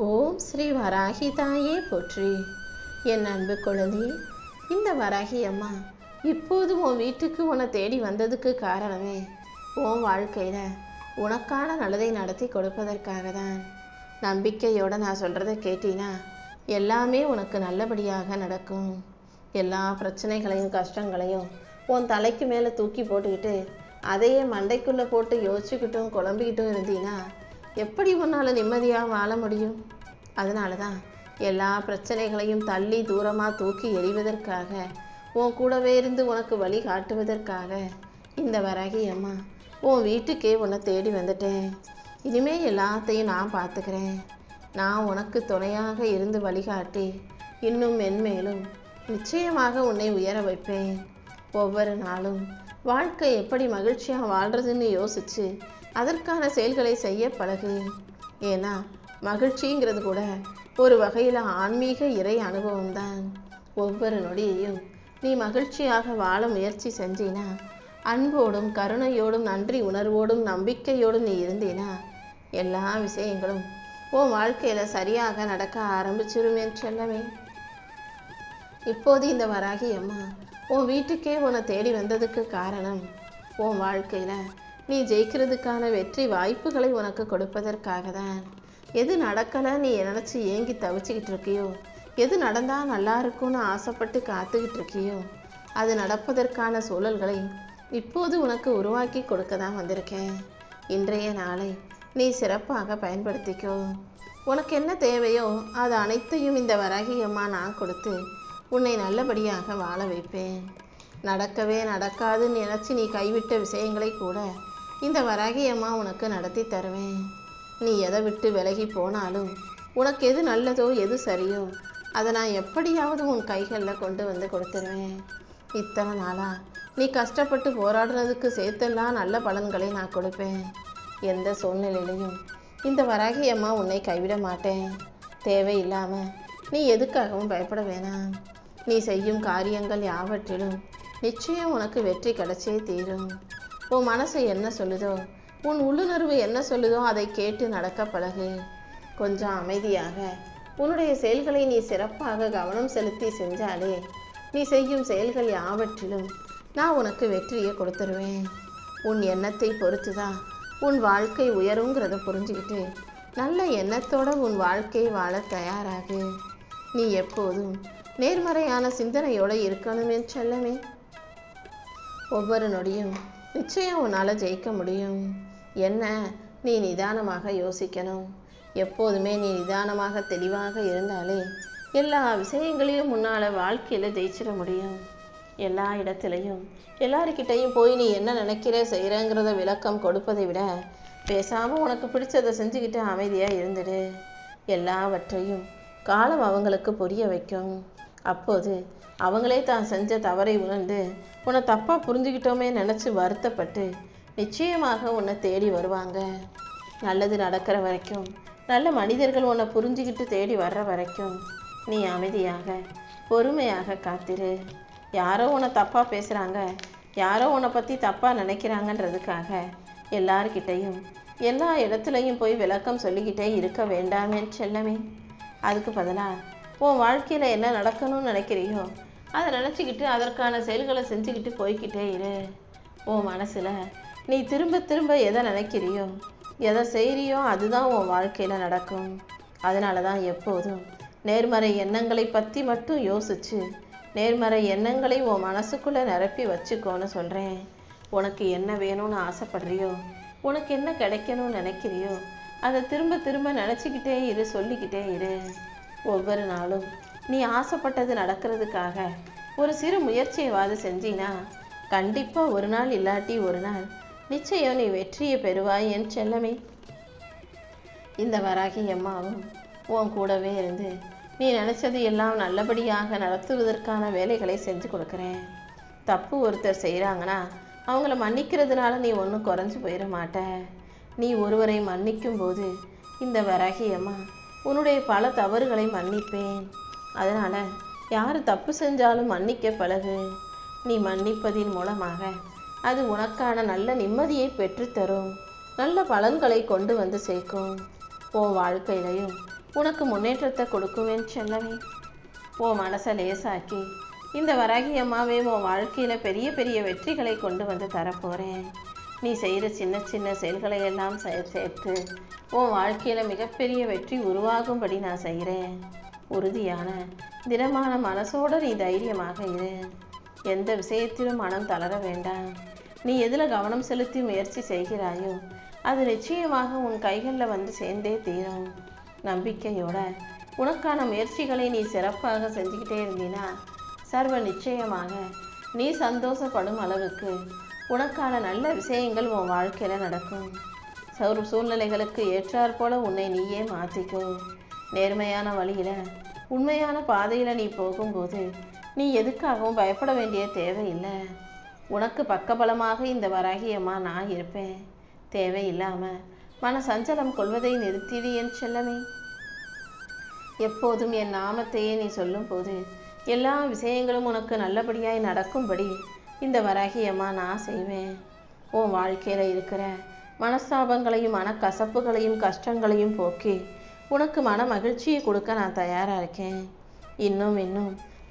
ஓம் ஸ்ரீ வராகி தாயே போற்றி. என் அன்பு குழந்தை, இந்த வராகி அம்மா இப்போது உன் வீட்டுக்கு உன்னை தேடி வந்ததுக்கு காரணமே உன் வாழ்க்கையில் உனக்கான நல்லதை நடத்தி கொடுப்பதற்காக தான். நம்பிக்கையோடு நான் சொல்கிறத கேட்டினா எல்லாமே உனக்கு நல்லபடியாக நடக்கும். எல்லா பிரச்சனைகளையும் கஷ்டங்களையும் உன் தலைக்கு மேலே தூக்கி போட்டுக்கிட்டு அதையே மண்டைக்குள்ளே போட்டு யோசிச்சுக்கிட்டும் குழம்பிக்கிட்டும் இருந்தீன்னா எப்படி உன்னால் நிம்மதியாக வாழ முடியும்? அதனால தான் எல்லா பிரச்சனைகளையும் தள்ளி தூரமாக தூக்கி எறிவதற்காக, உன் கூடவே இருந்து உனக்கு வழி காட்டுவதற்காக இந்த வராகி அம்மா உன் வீட்டுக்கே உன்னை தேடி வந்துட்டேன். இனிமே எல்லாத்தையும் நான் பார்த்துக்கிறேன். நான் உனக்கு துணையாக இருந்து வழிகாட்டி இன்னும் மென்மேலும் நிச்சயமாக உன்னை உயர வைப்பேன். ஒவ்வொரு நாளும் வாழ்க்கை எப்படி மகிழ்ச்சியாக வாழ்கிறதுன்னு யோசித்து அதற்கான செயல்களை செய்ய பழகு. ஏன்னா மகிழ்ச்சிங்கிறது கூட ஒரு வகையில் ஆன்மீக இறை அனுபவம்தான். ஒவ்வொரு நொடியையும் நீ மகிழ்ச்சியாக வாழ முயற்சி செஞ்சினா, அன்போடும் கருணையோடும் நன்றி உணர்வோடும் நம்பிக்கையோடும் நீ இருந்தீனா எல்லா விஷயங்களும் உன் வாழ்க்கையில் சரியாக நடக்க ஆரம்பிச்சிருமே செல்லமே. இப்போது இந்த வராகி அம்மா உன் வீட்டுக்கே உன்னை தேடி வந்ததுக்கு காரணம், உன் வாழ்க்கையில் நீ ஜெயிக்கிறதுக்கான வெற்றி வாய்ப்புகளை உனக்கு கொடுப்பதற்காக தான். எது நடக்கலை நீ நினச்சி ஏங்கி தவிச்சிக்கிட்டு இருக்கியோ, எது நடந்தால் நல்லா இருக்கும்னு ஆசைப்பட்டு காத்துக்கிட்டு இருக்கியோ, அது நடப்பதற்கான சூழல்களை இப்போது உனக்கு உருவாக்கி கொடுக்க தான் வந்திருக்கேன். இன்றைய நாளை நீ சிறப்பாக பயன்படுத்திக்கோ. உனக்கு என்ன தேவையோ அது அனைத்தையும் இந்த வராகி அம்மா நான் கொடுத்து உன்னை நல்லபடியாக வாழ வைப்பேன். நடக்கவே நடக்காதுன்னு நினச்சி நீ கைவிட்ட விஷயங்களை கூட இந்த வராகி அம்மா உனக்கு நடத்தி தருவேன். நீ எதை விட்டு விலகி போனாலும் உனக்கு எது நல்லதோ எது சரியோ அதை நான் எப்படியாவது உன் கைகளில் கொண்டு வந்து கொடுத்துருவேன். இத்தனை நாளாக நீ கஷ்டப்பட்டு போராடுறதுக்கு சேர்த்தெல்லாம் நல்ல பலன்களை நான் கொடுப்பேன். எந்த சூழ்நிலையிலையும் இந்த வராகி அம்மா உன்னை கைவிட மாட்டேன். தேவையில்லாமல் நீ எதுக்காகவும் பயப்பட வேணாம். நீ செய்யும் காரியங்கள் யாவற்றிலும் நிச்சயம் உனக்கு வெற்றி கிடைச்சே தீரும். உன் மனசு என்ன சொல்லுதோ, உன் உள்ளுணர்வு என்ன சொல்லுதோ அதை கேட்டு நடக்க பழகு. கொஞ்சம் அமைதியாக உன்னுடைய செயல்களை நீ சிறப்பாக கவனம் செலுத்தி செஞ்சாலே நீ செய்யும் செயல்கள் யாவற்றிலும் நான் உனக்கு வெற்றியை கொடுத்துருவேன். உன் எண்ணத்தை பொறுத்து தான் உன் வாழ்க்கை உயருங்கிறத புரிஞ்சுக்கிட்டு நல்ல எண்ணத்தோடு உன் வாழ்க்கையை வாழ தயாராகு. நீ எப்போதும் நேர்மறையான சிந்தனையோடு இருக்கணுமே செல்லமே. ஒவ்வொரு நொடியும் நிச்சயம் உன்னால் ஜெயிக்க முடியும். என்ன, நீ நிதானமாக யோசிக்கணும். எப்போதுமே நீ நிதானமாக தெளிவாக இருந்தாலே எல்லா விஷயங்களையும் முன்னால் வாழ்க்கையில் ஜெயிச்சிட முடியும். எல்லா இடத்துலையும் எல்லாருக்கிட்டையும் போய் நீ என்ன நினைக்கிற செய்கிறங்கிறத விளக்கம் கொடுப்பதை விட பேசாமல் உனக்கு பிடிச்சதை செஞ்சுக்கிட்டு அமைதியாக இருந்துடு. எல்லாவற்றையும் காலம் அவங்களுக்கு புரிய வைக்கும். அப்போது அவங்களே தான் செஞ்ச தவறை உணர்ந்து உன்னை தப்பாக புரிஞ்சுக்கிட்டோமே நினச்சி வருத்தப்பட்டு நிச்சயமாக உன்னை தேடி வருவாங்க. நல்லது நடக்கிற வரைக்கும், நல்ல மனிதர்கள் உன்னை புரிஞ்சுக்கிட்டு தேடி வர்ற வரைக்கும் நீ அமைதியாக பொறுமையாக காத்திரு. யாரோ உன்னை தப்பாக பேசுகிறாங்க, யாரோ உன்னை பற்றி தப்பாக நினைக்கிறாங்கன்றதுக்காக எல்லார்கிட்டையும் எல்லா இடத்துலையும் போய் விளக்கம் சொல்லிக்கிட்டே இருக்க வேண்டாமே செல்லமே. அதுக்கு பதிலாக உன் வாழ்க்கையில் என்ன நடக்கணும்னு நினைக்கிறியோ அதை நினச்சிக்கிட்டு அதற்கான செயல்களை செஞ்சுக்கிட்டு போய்கிட்டே இரு. உன் மனசில் நீ திரும்ப திரும்ப எதை நினைக்கிறியோ எதை செய்கிறியோ அதுதான் உன் வாழ்க்கையில் நடக்கும். அதனால தான் எப்போதும் நேர்மறை எண்ணங்களை பற்றி மட்டும் யோசித்து நேர்மறை எண்ணங்களை உன் மனசுக்குள்ளே நிரப்பி வச்சுக்கோன்னு சொல்கிறேன். உனக்கு என்ன வேணும்னு ஆசைப்படுறியோ, உனக்கு என்ன கிடைக்கணும்னு நினைக்கிறியோ அதை திரும்ப திரும்ப நினச்சிக்கிட்டே இரு, சொல்லிக்கிட்டே இரு. ஒவ்வொரு நாளும் நீ ஆசைப்பட்டது நடக்கிறதுக்காக ஒரு சிறு முயற்சியவாது செஞ்சினா கண்டிப்பாக ஒரு நாள் இல்லாட்டி ஒரு நாள் நிச்சயம் நீ வெற்றியை பெறுவாய் என் செல்லமே. இந்த வராகி அம்மாவும் உன் கூடவே இருந்து நீ நினச்சது எல்லாம் நல்லபடியாக நடத்துவதற்கான வேலைகளை செஞ்சு கொடுக்குறேன். தப்பு ஒருத்தர் செய்கிறாங்கன்னா அவங்கள மன்னிக்கிறதுனால நீ ஒன்றும் குறைஞ்சி போயிட மாட்ட. நீ ஒருவரை மன்னிக்கும் போது இந்த வராகி அம்மா உன்னுடைய பல தவறுகளை மன்னிப்பேன். அதனால் யார் தப்பு செஞ்சாலும் மன்னிக்க பழகு. நீ மன்னிப்பதின் மூலமாக அது உனக்கான நல்ல நிம்மதியை பெற்றுத்தரும், நல்ல பலன்களை கொண்டு வந்து சேர்க்கும். உன் வாழ்க்கையிலையும் உனக்கு முன்னேற்றத்தை கொடுக்குவேன் செல்லவே. உன் மனசை லேசாக்கி இந்த வராகி அம்மாவே உன் வாழ்க்கையில் பெரிய பெரிய வெற்றிகளை கொண்டு வந்து தரப்போகிறேன். நீ செய்கிற சின்ன சின்ன செயல்களை எல்லாம் சேர்த்து உன் வாழ்க்கையில் மிகப்பெரிய வெற்றி உருவாகும்படி நான் செய்கிறேன். உறுதியான திடமான மனசோடு நீ தைரியமாக இரு. எந்த விஷயத்திலும் மனம் தளர வேண்டாம். நீ எதில் கவனம் செலுத்தி முயற்சி செய்கிறாயோ அது நிச்சயமாக உன் கைகளில் வந்து சேர்ந்தே தீரும். நம்பிக்கையோட உனக்கான முயற்சிகளை நீ சிறப்பாக செஞ்சுக்கிட்டே இருந்தீன்னா சர்வ நிச்சயமாக நீ சந்தோஷப்படும் அளவுக்கு உனக்கான நல்ல விஷயங்கள் உன் வாழ்க்கையில் நடக்கும். சூழ்நிலைகளுக்கு ஏற்றாற் போல உன்னை நீயே மாற்றிக்கோ. நேர்மையான வழியில் உண்மையான பாதையில் நீ போகும்போது நீ எதுக்காகவும் பயப்பட வேண்டிய தேவையில்லை. உனக்கு பக்கபலமாக இந்த வராகி அம்மா நான் இருப்பேன். தேவையில்லாமல் மன சஞ்சலம் கொள்வதை நிறுத்திடு என் செல்லமே. எப்போதும் என் நாமத்தையே நீ சொல்லும்போது எல்லா விஷயங்களும் உனக்கு நல்லபடியாய் நடக்கும்படி இந்த வராகி அம்மா நான் செய்வேன். உன் வாழ்க்கையில் இருக்கிற மனஸ்தாபங்களையும் மனக்கசப்புகளையும் கஷ்டங்களையும் போக்கி உனக்கு மன மகிழ்ச்சியை கொடுக்க நான் தயாராக இருக்கேன். இன்னும்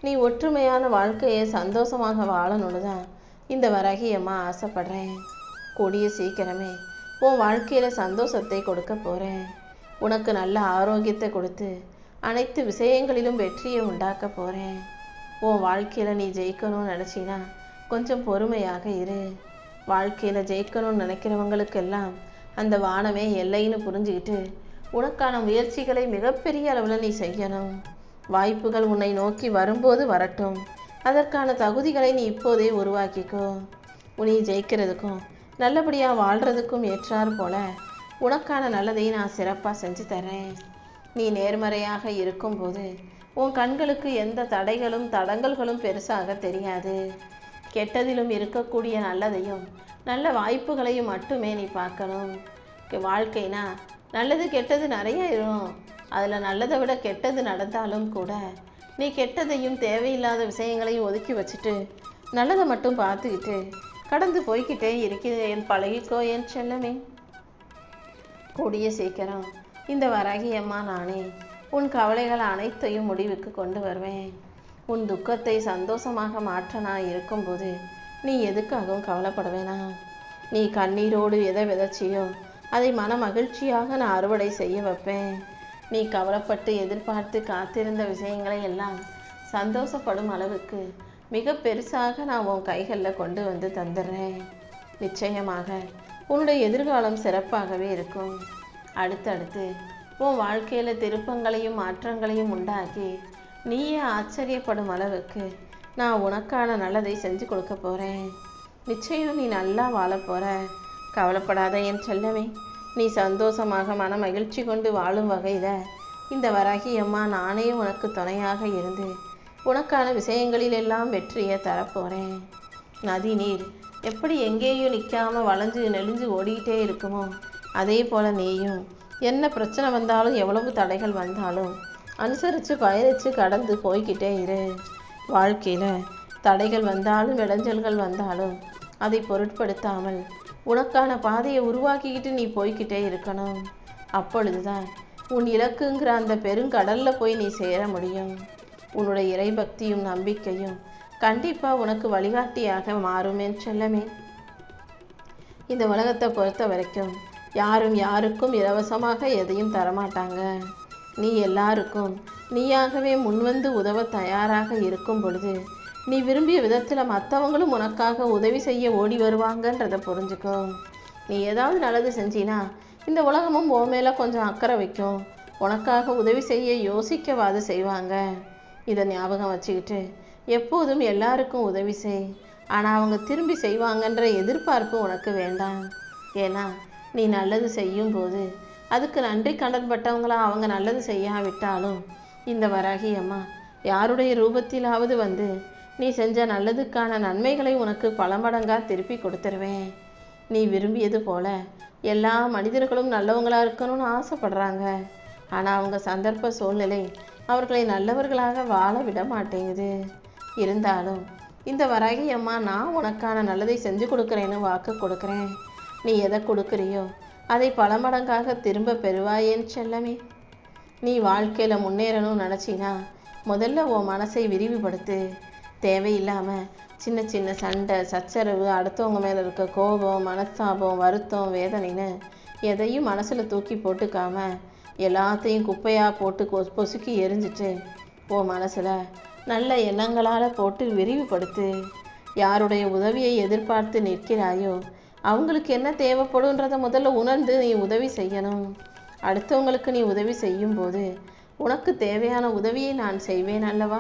நீ ஒற்றுமையான வாழ்க்கையை சந்தோஷமாக வாழணும்னு தான் இந்த வராகி அம்மா ஆசைப்படுறேன். கூடிய சீக்கிரமே உன் வாழ்க்கையில் சந்தோஷத்தை கொடுக்க போகிறேன். உனக்கு நல்ல ஆரோக்கியத்தை கொடுத்து அனைத்து விஷயங்களிலும் வெற்றியை உண்டாக்க போகிறேன். உன் வாழ்க்கையில் நீ ஜெயிக்கணும்னு நினச்சினா கொஞ்சம் பொறுமையாக இரு. வாழ்க்கையில் ஜெயிக்கணும்னு நினைக்கிறவங்களுக்கெல்லாம் அந்த வானமே எல்லைன்னு புரிஞ்சுக்கிட்டு உனக்கான முயற்சிகளை மிகப்பெரிய அளவில் நீ செய்யணும். வாய்ப்புகள் உன்னை நோக்கி வரும்போது வரட்டும். அதற்கான தகுதிகளை நீ இப்போதே உருவாக்கிக்கோ. நீ ஜெயிக்கிறதுக்கும் நல்லபடியாக வாழ்கிறதுக்கும் ஏற்றார் போல உனக்கான நல்லதை நான் சிறப்பாக செஞ்சு தரேன். நீ நேர்மறையாக இருக்கும்போது உன் கண்களுக்கு எந்த தடைகளும் தடங்கல்களும் பெருசாக தெரியாது. கெட்டதிலும் இருக்கக்கூடிய நல்லதையும் நல்ல வாய்ப்புகளையும் மட்டுமே நீ பார்க்கணும். வாழ்க்கைனா நல்லது கெட்டது நிறைய இருக்கும். அதில் நல்லதை விட கெட்டது நடந்தாலும் கூட நீ கெட்டதையும் தேவையில்லாத விஷயங்களையும் ஒதுக்கி வச்சுட்டு நல்லதை மட்டும் பார்த்துக்கிட்டு கடந்து போய்கிட்டே இருக்கிறேன். பழகிக்கோ என் செல்லமே. கூடிய சீக்கிரம் இந்த வராகி அம்மா நானே உன் கவலைகள் அனைத்தையும் முடிவுக்கு கொண்டு வருவேன். உன் துக்கத்தை சந்தோஷமாக மாற்ற நான் இருக்கும்போது நீ எதுக்காகவும் கவலைப்பட வேணாம். நீ கண்ணீரோடு எதை விதைச்சியோ அதை மன மகிழ்ச்சியாக நான் அறுவடை செய்ய வைப்பேன். நீ கவலைப்பட்டு எதிர்பார்த்து காத்திருந்த விஷயங்களை எல்லாம் சந்தோஷப்படும் அளவுக்கு மிக பெருசாக நான் உன் கைகளில் கொண்டு வந்து தந்துடுறேன். நிச்சயமாக உன்னுடைய எதிர்காலம் சிறப்பாகவே இருக்கும். அடுத்தடுத்து உன் வாழ்க்கையில் திருப்பங்களையும் மாற்றங்களையும் உண்டாக்கி நீயே ஆச்சரியப்படும் அளவுக்கு நான் உனக்கான நல்லதை செஞ்சு கொடுக்க போகிறேன். நிச்சயம் நீ நல்லா வாழ போகிற. கவலைப்படாத என் செல்லமே. நீ சந்தோஷமாக மன மகிழ்ச்சி கொண்டு வாழும் வகையில் இந்த வராகி அம்மா நானே உனக்கு துணையாக இருந்து உனக்கான விஷயங்களில் எல்லாம் வெற்றியை தரப்போகிறேன். நதி நீர் எப்படி எங்கேயும் நிற்காமல் வளைஞ்சு நெளிஞ்சு ஓடிக்கிட்டே இருக்குமோ அதே போல் நீயும் என்ன பிரச்சனை வந்தாலும் எவ்வளவு தடைகள் வந்தாலும் அனுசரித்து பயணித்து கடந்து போய்கிட்டே இரு. வாழ்க்கையில் தடைகள் வந்தாலும் இடைஞ்சல்கள் வந்தாலும் அதை பொருட்படுத்தாமல் உனக்கான பாதையை உருவாக்கிக்கிட்டு நீ போய்கிட்டே இருக்கணும். அப்பொழுதுதான் உன் இலக்குங்கிற அந்த பெருங்கடலில் போய் நீ சேர முடியும். உன்னுடைய இறைபக்தியும் நம்பிக்கையும் கண்டிப்பாக உனக்கு வழிகாட்டியாக மாறும் என் செல்லமே. இந்த உலகத்தை பொறுத்த வரைக்கும் யாரும் யாருக்கும் இலவசமாக எதையும் தரமாட்டாங்க. நீ எல்லாருக்கும் நீயாகவே முன்வந்து உதவ தயாராக இருக்கும் பொழுது நீ விரும்பிய விதத்தில் மற்றவங்களும் உனக்காக உதவி செய்ய ஓடி வருவாங்கன்றதை புரிஞ்சுக்கோ. நீ ஏதாவது நல்லது செஞ்சினா இந்த உலகமும் உன் மேலே கொஞ்சம் அக்கறை வைக்கும். உனக்காக உதவி செய்ய யோசிக்கவாது செய்வாங்க. இதை ஞாபகம் வச்சுக்கிட்டு எப்போதும் எல்லாருக்கும் உதவி செய். ஆனால் அவங்க திரும்பி செய்வாங்கன்ற எதிர்பார்ப்பு உனக்கு வேண்டாம். ஏன்னா நீ நல்லது செய்யும் போது அதுக்கு நன்றி கடன்பட்டவங்களா அவங்க நல்லது செய்யாவிட்டாலும் இந்த வராகி அம்மா யாருடைய ரூபத்திலாவது வந்து நீ செஞ்ச நல்லதுக்கான நன்மைகளை உனக்கு பல மடங்காக திருப்பி கொடுத்துருவேன். நீ விரும்பியது போல எல்லா மனிதர்களும் நல்லவங்களாக இருக்கணும்னு ஆசைப்படுறாங்க. ஆனால் அவங்க சந்தர்ப்ப சூழ்நிலை அவர்களை நல்லவர்களாக வாழ விட மாட்டேங்குது. இருந்தாலும் இந்த வராகி அம்மா நான் உனக்கான நல்லதை செஞ்சு கொடுக்குறேன்னு வாக்கு கொடுக்குறேன். நீ எதை கொடுக்குறியோ அதை பல மடங்காக திரும்ப பெறுவாயேன்னு செல்லமே. நீ வாழ்க்கையில் முன்னேறணும்னு நினச்சினா முதல்ல உன் மனசை விரிவுபடுத்து. தேவையில்லாமல் சின்ன சின்ன சண்டை சச்சரவு, அடுத்தவங்க மேலே இருக்க கோபம், மனஸ்தாபம், வருத்தம், வேதனைன்னு எதையும் மனசில் தூக்கி போட்டுக்காம எல்லாத்தையும் குப்பையாக போட்டு பொசுக்கி எரிஞ்சிட்டு உன் மனசில் நல்ல எண்ணங்களால் போட்டு விரிவுபடுத்து. யாருடைய உதவியை எதிர்பார்த்து நிற்கிறாயோ அவங்களுக்கு என்ன தேவைப்படுன்றதை முதல்ல உணர்ந்து நீ உதவி செய்யணும். அடுத்தவங்களுக்கு நீ உதவி செய்யும்போது உனக்கு தேவையான உதவியை நான் செய்வேன் அல்லவா?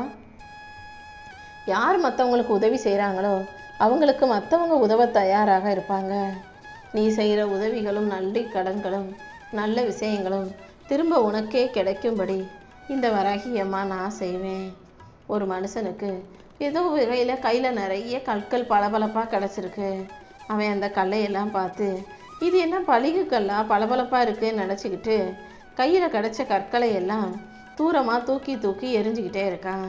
யார் மற்றவங்களுக்கு உதவி செய்கிறாங்களோ அவங்களுக்கு மற்றவங்க உதவ தயாராக இருப்பாங்க. நீ செய்கிற உதவிகளும் நன்றி கடன்களும் நல்ல விஷயங்களும் திரும்ப உனக்கே கிடைக்கும்படி இந்த வராகியம்மா நான் செய்வேன். ஒரு மனுஷனுக்கு ஏதோ வகையில் கையில் நிறைய கற்கள் பளபளப்பாக கிடச்சிருக்கு. அவன் அந்த கல்லையெல்லாம் பார்த்து இது என்ன பளிங்கு கல்லா பளபளப்பாக இருக்குன்னு நினச்சிக்கிட்டு கையில் கிடச்ச கற்களை எல்லாம் தூரமாக தூக்கி தூக்கி எரிஞ்சிக்கிட்டே இருக்கான்.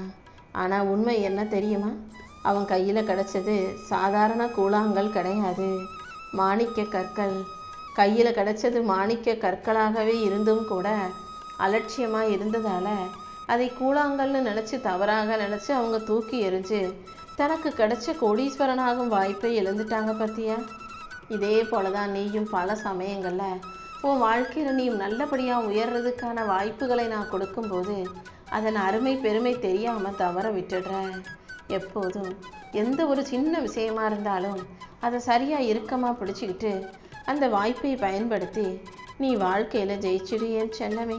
ஆனால் உண்மை என்ன தெரியுமா? அவன் கையில் கிடச்சது சாதாரண கூழாங்கல் கிடையாது, மாணிக்க கற்கள். கையில் கிடச்சது மாணிக்க கற்களாகவே இருந்தும் கூட அலட்சியமாக இருந்ததால் அதை கூழாங்கல்னு நினச்சி தவறாக நினச்சி அவங்க தூக்கி எரிஞ்சு தனக்கு கிடைச்ச கோடீஸ்வரனாகும் வாய்ப்பை இழந்துட்டாங்க பார்த்தியா? இதே போல தான் நீயும் பல சமயங்களில் உன் வாழ்க்கையில் நீ நல்லபடியாக உயர்றதுக்கான வாய்ப்புகளை நான் கொடுக்கும்போது அதன் அருமை பெருமை தெரியாமல் தவற விட்டுடுற. எப்போதும் எந்த ஒரு சின்ன விஷயமா இருந்தாலும் அதை சரியாக இறுக்கமாக பிடிச்சிக்கிட்டு அந்த வாய்ப்பை பயன்படுத்தி நீ வாழ்க்கையில் ஜெயிச்சிடு என் செல்லமே.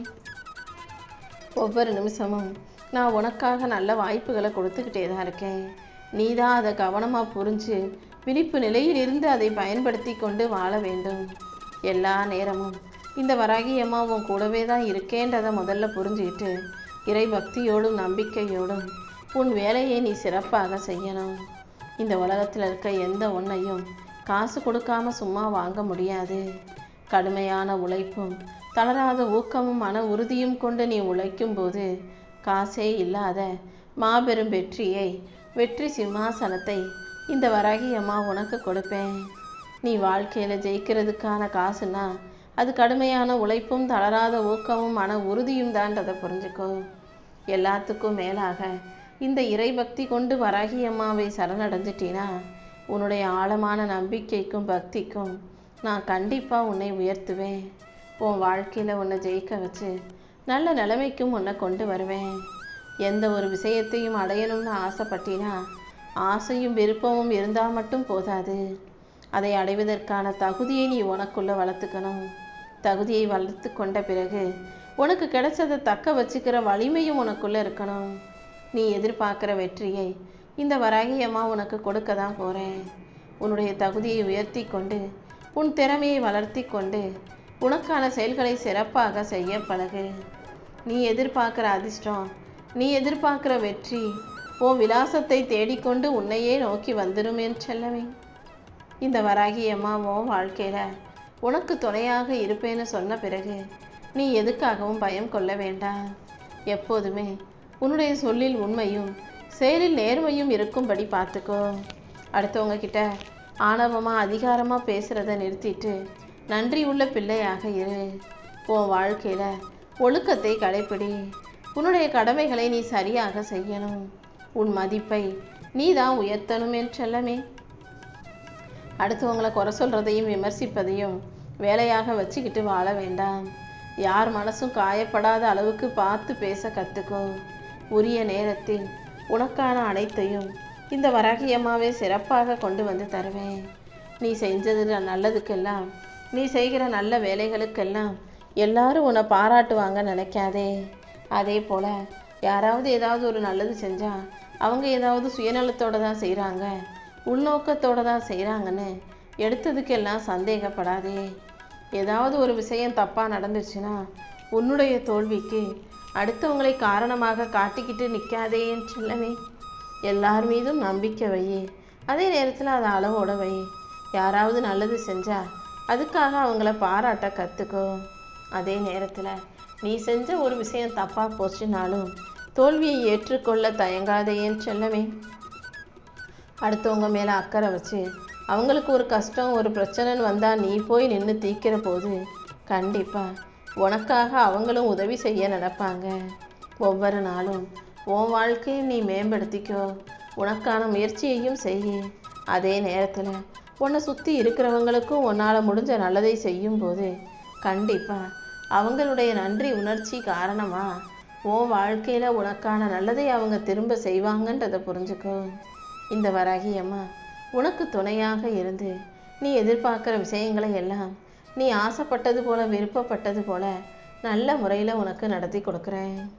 ஒவ்வொரு நிமிஷமும் நான் உனக்காக நல்ல வாய்ப்புகளை கொடுத்துக்கிட்டே தான் இருக்கேன். நீ தான் அதை கவனமாக புரிஞ்சு விழிப்பு நிலையில் இருந்து அதை பயன்படுத்தி கொண்டு வாழ வேண்டும். எல்லா நேரமும் இந்த வராகியம்மா உன் கூடவே தான் இருக்கேன்றதை முதல்ல புரிஞ்சுக்கிட்டு இறை பக்தியோடும் நம்பிக்கையோடும் உன் வேலையை நீ சிறப்பாக செய்யணும். இந்த உலகத்தில் இருக்க எந்த ஒன்றையும் காசு கொடுக்காம சும்மா வாங்க முடியாது. கடுமையான உழைப்பும் தளராத ஊக்கமும் மன உறுதியும் கொண்டு நீ உழைக்கும் போது காசே இல்லாத மாபெரும் வெற்றி சிம்மாசனத்தை இந்த வராகியம்மா உனக்கு கொடுப்பேன். நீ வாழ்க்கையில் ஜெயிக்கிறதுக்கான காசுன்னா அது கடுமையான உழைப்பும் தளராத ஊக்கமும் மன உறுதியும் தான்றதை புரிஞ்சுக்கோ. எல்லாத்துக்கும் மேலாக இந்த இறைபக்தி கொண்டு வராகியம்மாவை சரணடைஞ்சிட்டினா உன்னுடைய ஆழமான நம்பிக்கைக்கும் பக்திக்கும் நான் கண்டிப்பாக உன்னை உயர்த்துவேன். உன் வாழ்க்கையில் உன்னை ஜெயிக்க வச்சு நல்ல நிலைமைக்கும் உன்னை கொண்டு வருவேன். எந்த ஒரு விஷயத்தையும் அடையணும்னு ஆசைப்பட்டினா ஆசையும் விருப்பமும் இருந்தால் மட்டும் போதாது. அதை அடைவதற்கான தகுதியை நீ உனக்குள்ளே வளர்த்துக்கணும். தகுதியை வளர்த்து கொண்ட பிறகு உனக்கு கிடைச்சதை தக்க வச்சுக்கிற வலிமையும் உனக்குள்ளே இருக்கணும். நீ எதிர்பார்க்குற வெற்றியை இந்த வராகியம்மா உனக்கு கொடுக்க தான் போகிறேன். உன்னுடைய தகுதியை உயர்த்தி கொண்டு உன் திறமையை வளர்த்தி கொண்டு உனக்கான செயல்களை சிறப்பாக செய்ய பழகு. நீ எதிர்பார்க்குற அதிர்ஷ்டம், நீ எதிர்பார்க்குற வெற்றி உன் விலாசத்தை தேடிக்கொண்டு உன்னையே நோக்கி வந்துடும் என் செல்லமே. இந்த வராகியம்மா உன் வாழ்க்கையில் உனக்கு துணையாக இருப்பேன்னு சொன்ன பிறகு நீ எதுக்காகவும் பயம் கொள்ள வேண்டாம். எப்போதுமே உன்னுடைய சொல்லில் உண்மையும் செயலில் நேர்மையும் இருக்கும்படி பார்த்துக்கோ. அடுத்தவங்க கிட்ட ஆணவமாக அதிகாரமாக பேசுகிறத நிறுத்திட்டு நன்றி உள்ள பிள்ளையாக இரு. உன் வாழ்க்கையில் ஒழுக்கத்தை கடைப்பிடி. உன்னுடைய கடமைகளை நீ சரியாக செய்யணும். உன் மதிப்பை நீ தான் உயர்த்தணும் என் செல்லமே. அடுத்தவங்களை குறை சொல்கிறதையும் விமர்சிப்பதையும் வேலையாக வச்சுக்கிட்டு வாழ வேண்டாம். யார் மனசும் காயப்படாத அளவுக்கு பார்த்து பேச கற்றுக்கோ. உரிய நேரத்தில் உனக்கான அனைத்தையும் இந்த வராகியம்மாவே சிறப்பாக கொண்டு வந்து தருவேன். நீ செஞ்சது நல்லதுக்கெல்லாம், நீ செய்கிற நல்ல வேலைகளுக்கெல்லாம் எல்லாரும் உன்னை பாராட்டுவாங்க நினைக்காதே. அதே போல் யாராவது ஏதாவது ஒரு நல்லது செஞ்சால் அவங்க ஏதாவது சுயநலத்தோடு தான் செய்கிறாங்க, உள்நோக்கத்தோடு தான் செய்கிறாங்கன்னு எடுத்ததுக்கெல்லாம் சந்தேகப்படாதே. ஏதாவது ஒரு விஷயம் தப்பாக நடந்துச்சுன்னா உன்னுடைய தோல்விக்கு அடுத்தவங்களை காரணமாக காட்டிக்கிட்டு நிற்காதேன்னு செல்லவே. எல்லார் மீதும் நம்பிக்கை வை, அதே நேரத்தில் அதை அளவோட வை. யாராவது நல்லது செஞ்சால் அதுக்காக அவங்கள பாராட்ட கற்றுக்கோ. அதே நேரத்தில் நீ செஞ்ச ஒரு விஷயம் தப்பாக போச்சுனாலும் தோல்வியை ஏற்றுக்கொள்ள தயங்காதேன்னு செல்லவே. அடுத்தவங்க மேலே அக்கறை வச்சு அவங்களுக்கு ஒரு கஷ்டம் ஒரு பிரச்சனைன்னு வந்தால் நீ போய் நின்று தீக்கிற போது கண்டிப்பாக உனக்காக அவங்களும் உதவி செய்ய நினைப்பாங்க. ஒவ்வொரு நாளும் உன் வாழ்க்கையை நீ மேம்படுத்திக்கோ, உனக்கான முயற்சியையும் செய். அதே நேரத்தில் உன்னை சுற்றி இருக்கிறவங்களுக்கும் உன்னால் முடிஞ்ச நல்லதை செய்யும்போது கண்டிப்பாக அவங்களுடைய நன்றி உணர்ச்சி காரணமாக உன் வாழ்க்கையில் உனக்கான நல்லதை அவங்க திரும்ப செய்வாங்கன்றதை புரிஞ்சுக்கோ. இந்த வராகி அம்மா உனக்கு துணையாக இருந்து நீ எதிர்பார்க்குற விஷயங்களை எல்லாம் நீ ஆசைப்பட்டது போல, விருப்பப்பட்டது போல நல்ல முறையில் உனக்கு நடத்தி கொடுக்குறேன்.